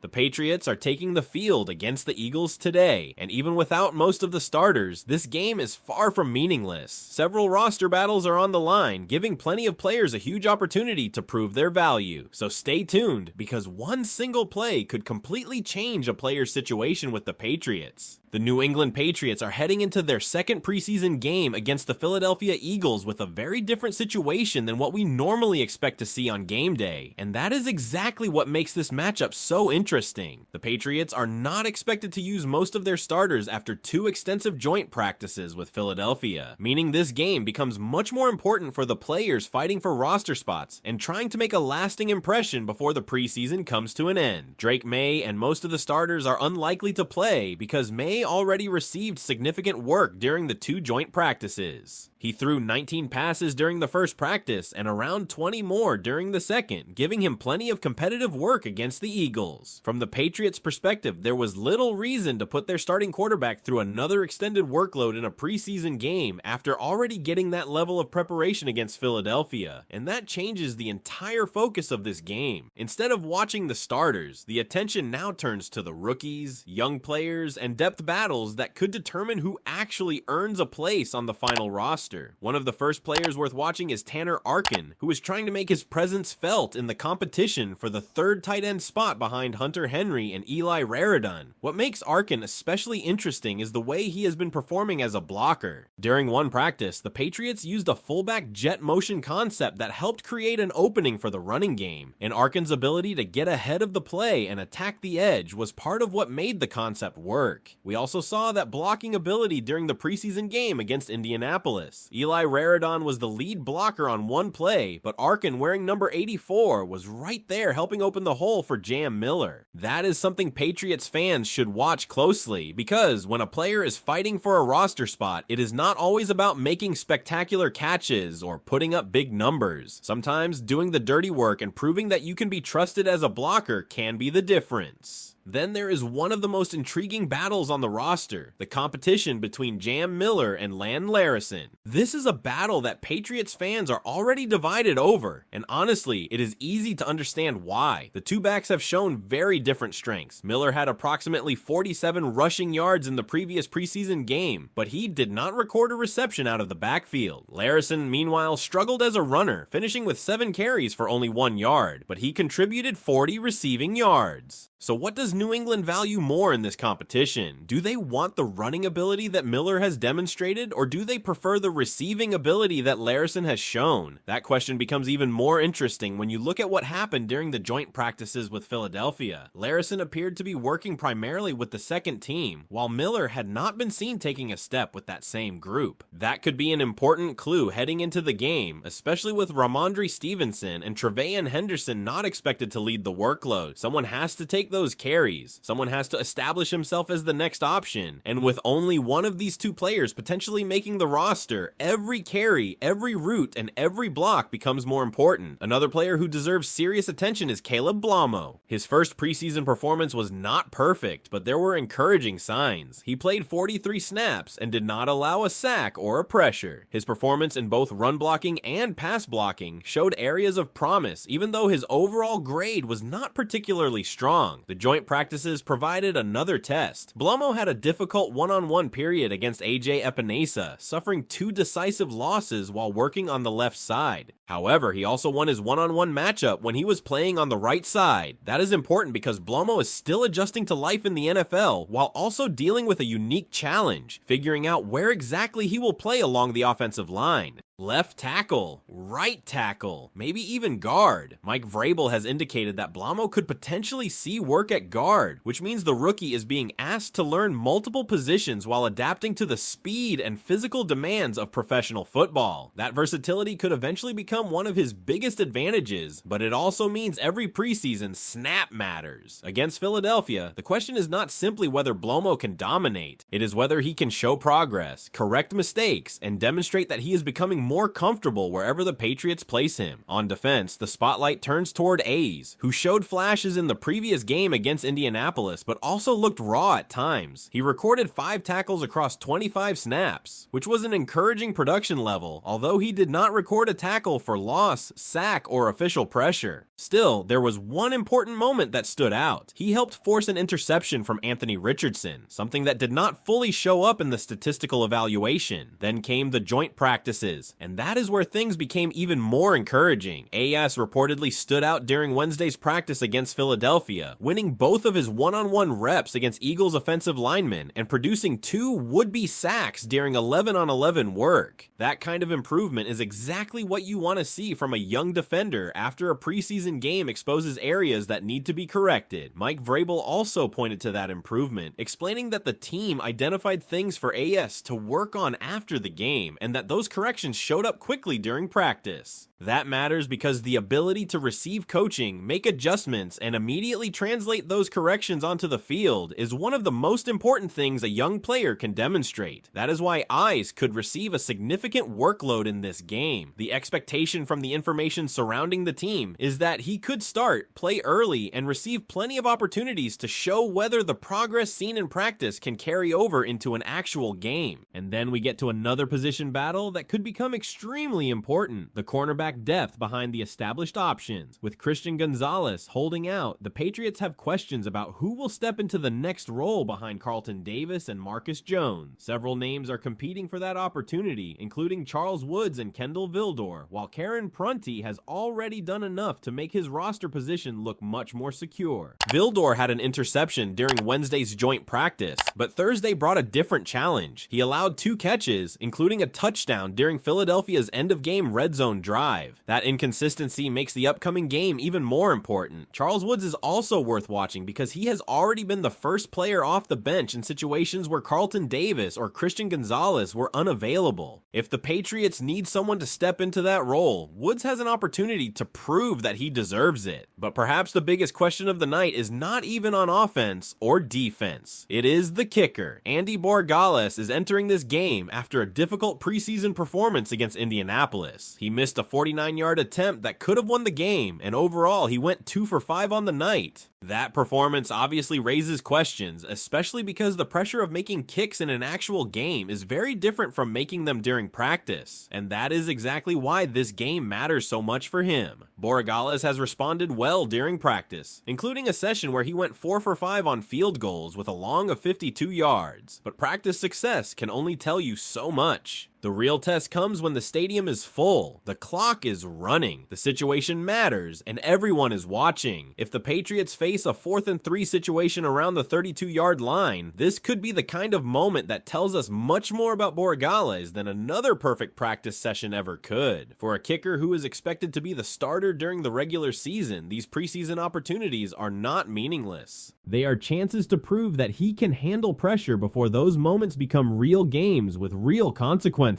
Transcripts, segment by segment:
The Patriots are taking the field against the Eagles today, and even without most of the starters, this game is far from meaningless. Several roster battles are on the line, giving plenty of players a huge opportunity to prove their value. So stay tuned, because one single play could completely change a player's situation with the Patriots. The New England Patriots are heading into their second preseason game against the Philadelphia Eagles with a very different situation than what we normally expect to see on game day, and that is exactly what makes this matchup so interesting. The Patriots are not expected to use most of their starters after 2 extensive joint practices with Philadelphia, meaning this game becomes much more important for the players fighting for roster spots and trying to make a lasting impression before the preseason comes to an end. Drake Maye and most of the starters are unlikely to play because Maye already received significant work during the 2 joint practices. He threw 19 passes during the first practice and around 20 more during the second, giving him plenty of competitive work against the Eagles. From the Patriots' perspective, there was little reason to put their starting quarterback through another extended workload in a preseason game after already getting that level of preparation against Philadelphia, and that changes the entire focus of this game. Instead of watching the starters, the attention now turns to the rookies, young players, and depth battles that could determine who actually earns a place on the final roster. One of the first players worth watching is Tanner Arkin, who is trying to make his presence felt in the competition for the 3rd tight end spot behind Hunter Henry and Eli Raridon. What makes Arkin especially interesting is the way he has been performing as a blocker. During one practice, the Patriots used a fullback jet motion concept that helped create an opening for the running game, and Arkin's ability to get ahead of the play and attack the edge was part of what made the concept work. We also saw that blocking ability during the preseason game against Indianapolis. Eli Raridon was the lead blocker on one play, but Arkin, wearing number 84, was right there helping open the hole for Jam Miller. That is something Patriots fans should watch closely, because when a player is fighting for a roster spot, it is not always about making spectacular catches or putting up big numbers. Sometimes doing the dirty work and proving that you can be trusted as a blocker can be the difference. Then there is one of the most intriguing battles on the roster, the competition between Jam Miller and Lan Larison. This is a battle that Patriots fans are already divided over, and honestly, it is easy to understand why. The 2 backs have shown very different strengths. Miller had approximately 47 rushing yards in the previous preseason game, but he did not record a reception out of the backfield. Larison, meanwhile, struggled as a runner, finishing with 7 carries for only 1 yard, but he contributed 40 receiving yards. So what does New England value more in this competition? Do they want the running ability that Miller has demonstrated, or do they prefer the receiving ability that Larison has shown? That question becomes even more interesting when you look at what happened during the joint practices with Philadelphia. Larison appeared to be working primarily with the second team, while Miller had not been seen taking a step with that same group. That could be an important clue heading into the game, especially with Ramondre Stevenson and TreVeyon Henderson not expected to lead the workload. Someone has to take those carries. Someone has to establish himself as the next option, and with only one of these 2 players potentially making the roster, every carry, every route, and every block becomes more important. Another player who deserves serious attention is Caleb Blamo. His first preseason performance was not perfect, but there were encouraging signs. He played 43 snaps and did not allow a sack or a pressure. His performance in both run blocking and pass blocking showed areas of promise, even though his overall grade was not particularly strong. The joint practices provided another test. Blamo had a difficult one-on-one period against AJ Epinesa, suffering 2 decisive losses while working on the left side. However, he also won his one-on-one matchup when he was playing on the right side. That is important because Blamo is still adjusting to life in the NFL while also dealing with a unique challenge, figuring out where exactly he will play along the offensive line. Left tackle, right tackle, maybe even guard. Mike Vrabel has indicated that Blamo could potentially see work at guard, which means the rookie is being asked to learn multiple positions while adapting to the speed and physical demands of professional football. That versatility could eventually become one of his biggest advantages, but it also means every preseason snap matters. Against Philadelphia, the question is not simply whether Blamo can dominate, it is whether he can show progress, correct mistakes, and demonstrate that he is becoming more comfortable wherever the Patriots place him. On defense, the spotlight turns toward Ayes, who showed flashes in the previous game against Indianapolis, but also looked raw at times. He recorded 5 tackles across 25 snaps, which was an encouraging production level, although he did not record a tackle for loss, sack, or official pressure. Still, there was one important moment that stood out. He helped force an interception from Anthony Richardson, something that did not fully show up in the statistical evaluation. Then came the joint practices, and that is where things became even more encouraging. Ayes reportedly stood out during Wednesday's practice against Philadelphia, winning both of his one-on-one reps against Eagles offensive linemen and producing 2 would-be sacks during 11-on-11 work. That kind of improvement is exactly what you want to see from a young defender after a preseason game exposes areas that need to be corrected. Mike Vrabel also pointed to that improvement, explaining that the team identified things for Ayes to work on after the game, and that those corrections showed up quickly during practice. That matters because the ability to receive coaching, make adjustments, and immediately translate those corrections onto the field is one of the most important things a young player can demonstrate. That is why Ayes could receive a significant workload in this game. The expectation from the information surrounding the team is that he could start, play early, and receive plenty of opportunities to show whether the progress seen in practice can carry over into an actual game. And then we get to another position battle that could become extremely important: the cornerback depth behind the established options. With Christian Gonzalez holding out, the Patriots have questions about who will step into the next role behind Carlton Davis and Marcus Jones. Several names are competing for that opportunity, including Charles Woods and Kendall Vildor, while Karen Prunty has already done enough to make his roster position look much more secure. Vildor had an interception during Wednesday's joint practice, but Thursday brought a different challenge. He allowed 2 catches, including a touchdown during Philadelphia's end-of-game red zone drive. That inconsistency makes the upcoming game even more important. Charles Woods is also worth watching because he has already been the first player off the bench in situations where Carlton Davis or Christian Gonzalez were unavailable. If the Patriots need someone to step into that role, Woods has an opportunity to prove that he deserves it. But perhaps the biggest question of the night is not even on offense or defense. It is the kicker. Andy Borregales is entering this game after a difficult preseason performance against Indianapolis. He missed a 49-yard attempt that could have won the game, and overall he went 2 for 5 on the night. That performance obviously raises questions, especially because the pressure of making kicks in an actual game is very different from making them during practice, and that is exactly why this game matters so much for him. Borregales has responded well during practice, including a session where he went 4 for 5 on field goals with a long of 52 yards, but practice success can only tell you so much. The real test comes when the stadium is full, the clock is running, the situation matters, and everyone is watching. If the Patriots face a 4th and 3 situation around the 32-yard line, this could be the kind of moment that tells us much more about Borregales than another perfect practice session ever could. For a kicker who is expected to be the starter during the regular season, these preseason opportunities are not meaningless. They are chances to prove that he can handle pressure before those moments become real games with real consequences.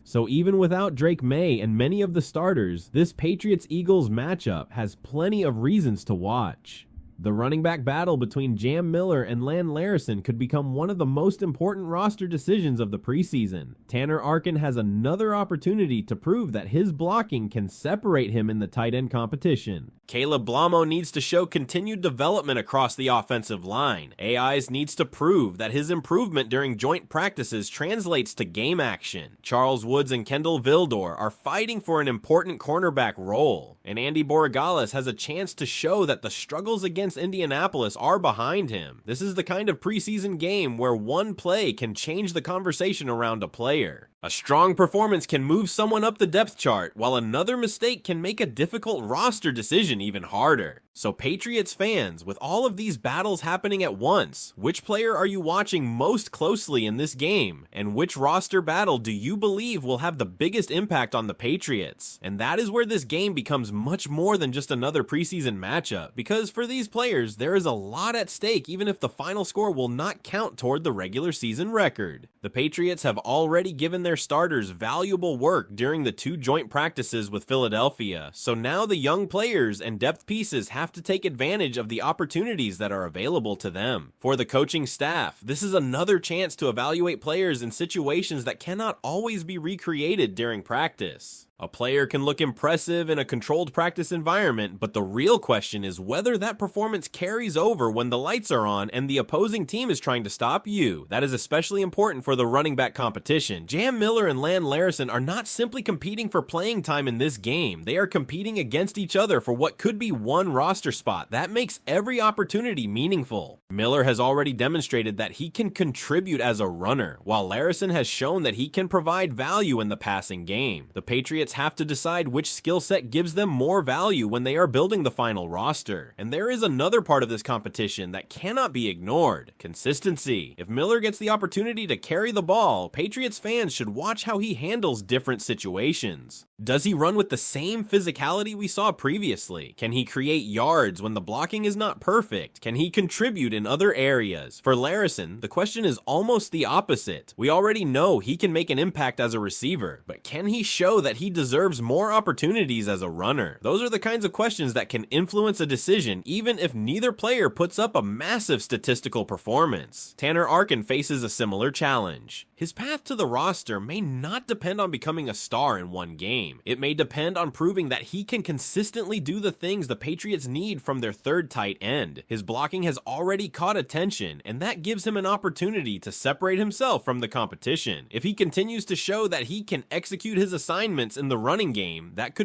So even without Drake Maye and many of the starters, this Patriots-Eagles matchup has plenty of reasons to watch. The running back battle between Jam Miller and Lan Larison could become one of the most important roster decisions of the preseason. Tanner Arkin has another opportunity to prove that his blocking can separate him in the tight end competition. Caleb Blamo needs to show continued development across the offensive line. Ayes needs to prove that his improvement during joint practices translates to game action. Charles Woods and Kendall Vildor are fighting for an important cornerback role, and Andy Borregales has a chance to show that the struggles against Indianapolis are behind him. This is the kind of preseason game where one play can change the conversation around a player. A strong performance can move someone up the depth chart, while another mistake can make a difficult roster decision even harder. So Patriots fans, with all of these battles happening at once, which player are you watching most closely in this game? And which roster battle do you believe will have the biggest impact on the Patriots? And that is where this game becomes much more than just another preseason matchup, because for these players, there is a lot at stake even if the final score will not count toward the regular season record. The Patriots have already given their starters valuable work during the 2 joint practices with Philadelphia, so now the young players and depth pieces have have to take advantage of the opportunities that are available to them. For the coaching staff, this is another chance to evaluate players in situations that cannot always be recreated during practice. A player can look impressive in a controlled practice environment, but the real question is whether that performance carries over when the lights are on and the opposing team is trying to stop you. That is especially important for the running back competition. Jam Miller and Lan Larison are not simply competing for playing time in this game. They are competing against each other for what could be one roster spot. That makes every opportunity meaningful. Miller has already demonstrated that he can contribute as a runner, while Larison has shown that he can provide value in the passing game. The Patriots have to decide which skill set gives them more value when they are building the final roster. And there is another part of this competition that cannot be ignored: consistency. If Miller gets the opportunity to carry the ball, Patriots fans should watch how he handles different situations. Does he run with the same physicality we saw previously? Can he create yards when the blocking is not perfect? Can he contribute in other areas? For Larison, the question is almost the opposite. We already know he can make an impact as a receiver, but can he show that he deserves more opportunities as a runner? Those are the kinds of questions that can influence a decision even if neither player puts up a massive statistical performance. Tanner Arkin faces a similar challenge. His path to the roster may not depend on becoming a star in one game. It may depend on proving that he can consistently do the things the Patriots need from their third tight end. His blocking has already caught attention, and that gives him an opportunity to separate himself from the competition. If he continues to show that he can execute his assignments in the running game, that could